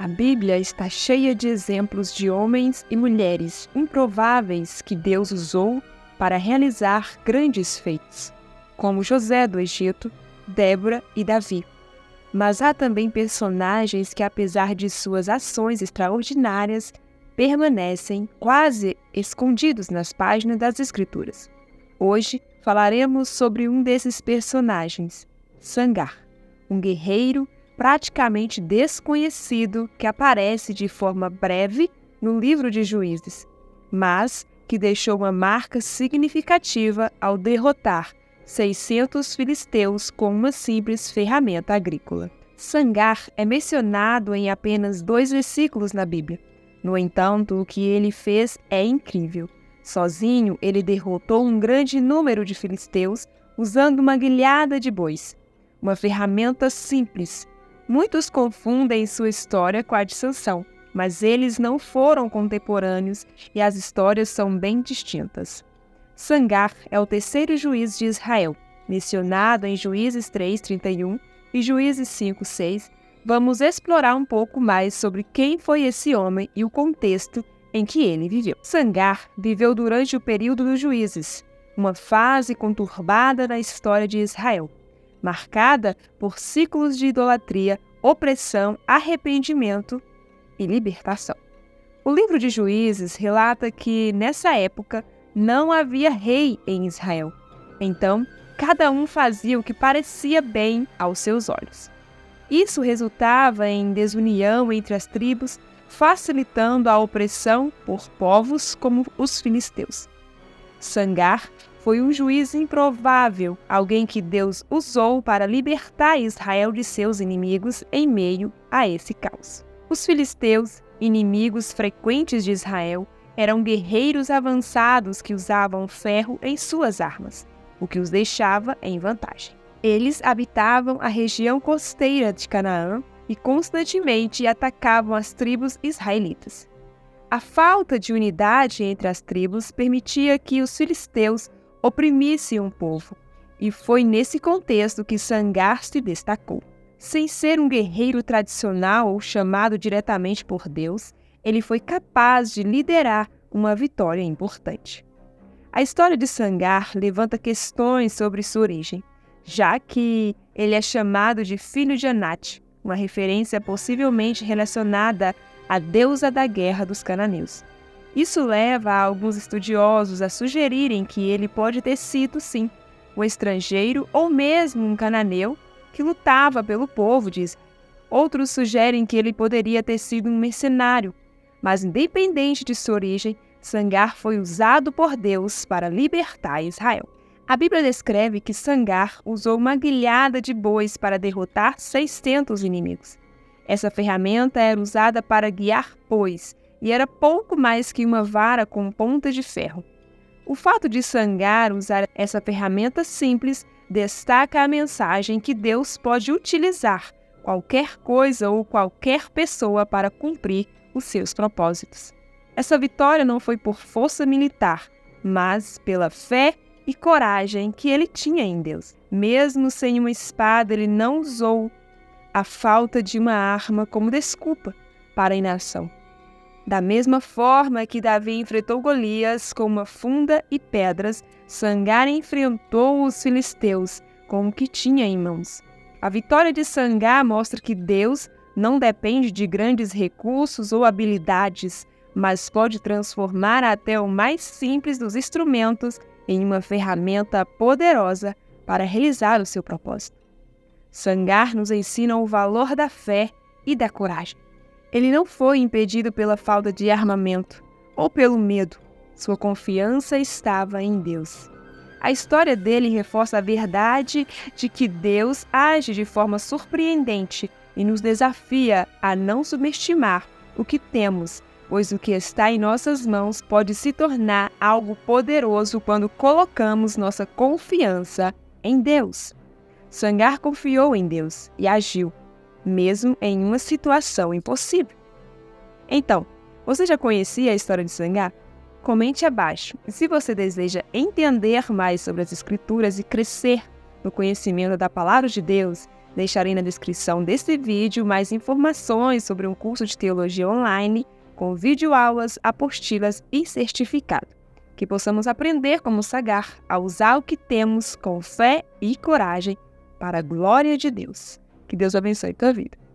A Bíblia está cheia de exemplos de homens e mulheres improváveis que Deus usou para realizar grandes feitos, como José do Egito, Débora e Davi. Mas há também personagens que, apesar de suas ações extraordinárias, permanecem quase escondidos nas páginas das Escrituras. Hoje falaremos sobre um desses personagens, Sangar, um guerreiro praticamente desconhecido que aparece de forma breve no livro de Juízes, mas que deixou uma marca significativa ao derrotar 600 filisteus com uma simples ferramenta agrícola. Sangar é mencionado em apenas 2 versículos na Bíblia. No entanto, o que ele fez é incrível. Sozinho, ele derrotou um grande número de filisteus usando uma guilhada de bois, uma ferramenta simples. Muitos confundem sua história com a de Sansão, mas eles não foram contemporâneos e as histórias são bem distintas. Sangar é o 3º juiz de Israel, mencionado em Juízes 3:31 e Juízes 5:6. Vamos explorar um pouco mais sobre quem foi esse homem e o contexto em que ele viveu. Sangar viveu durante o período dos Juízes, uma fase conturbada na história de Israel, marcada por ciclos de idolatria, opressão, arrependimento e libertação. O livro de Juízes relata que, nessa época, não havia rei em Israel. Então, cada um fazia o que parecia bem aos seus olhos. Isso resultava em desunião entre as tribos, facilitando a opressão por povos como os filisteus. Sangar foi um juiz improvável, alguém que Deus usou para libertar Israel de seus inimigos em meio a esse caos. Os filisteus, inimigos frequentes de Israel, eram guerreiros avançados que usavam ferro em suas armas, o que os deixava em vantagem. Eles habitavam a região costeira de Canaã e constantemente atacavam as tribos israelitas. A falta de unidade entre as tribos permitia que os filisteus oprimissem um povo, e foi nesse contexto que Sangar se destacou. Sem ser um guerreiro tradicional ou chamado diretamente por Deus, ele foi capaz de liderar uma vitória importante. A história de Sangar levanta questões sobre sua origem, já que ele é chamado de filho de Anat, uma referência possivelmente relacionada à deusa da guerra dos cananeus. Isso leva alguns estudiosos a sugerirem que ele pode ter sido, sim, um estrangeiro ou mesmo um cananeu que lutava pelo povo de Israel. Outros sugerem que ele poderia ter sido um mercenário, mas independente de sua origem, Sangar foi usado por Deus para libertar Israel. A Bíblia descreve que Sangar usou uma guilhada de bois para derrotar 600 inimigos. Essa ferramenta era usada para guiar bois e era pouco mais que uma vara com ponta de ferro. O fato de Sangar usar essa ferramenta simples destaca a mensagem que Deus pode utilizar qualquer coisa ou qualquer pessoa para cumprir os seus propósitos. Essa vitória não foi por força militar, mas pela fé e coragem que ele tinha em Deus. Mesmo sem uma espada, ele não usou a falta de uma arma como desculpa para a inação. Da mesma forma que Davi enfrentou Golias com uma funda e pedras, Sangar enfrentou os filisteus com o que tinha em mãos. A vitória de Sangar mostra que Deus não depende de grandes recursos ou habilidades, mas pode transformar até o mais simples dos instrumentos em uma ferramenta poderosa para realizar o seu propósito. Sangar nos ensina o valor da fé e da coragem. Ele não foi impedido pela falta de armamento ou pelo medo. Sua confiança estava em Deus. A história dele reforça a verdade de que Deus age de forma surpreendente e nos desafia a não subestimar o que temos, pois o que está em nossas mãos pode se tornar algo poderoso quando colocamos nossa confiança em Deus. Sangar confiou em Deus e agiu, mesmo em uma situação impossível. Então, você já conhecia a história de Sangar? Comente abaixo. E se você deseja entender mais sobre as Escrituras e crescer no conhecimento da Palavra de Deus, Deixarei na descrição desse vídeo mais informações sobre um curso de teologia online com videoaulas, apostilas e certificado. Que possamos aprender como Sagar a usar o que temos com fé e coragem para a glória de Deus. Que Deus abençoe tua vida.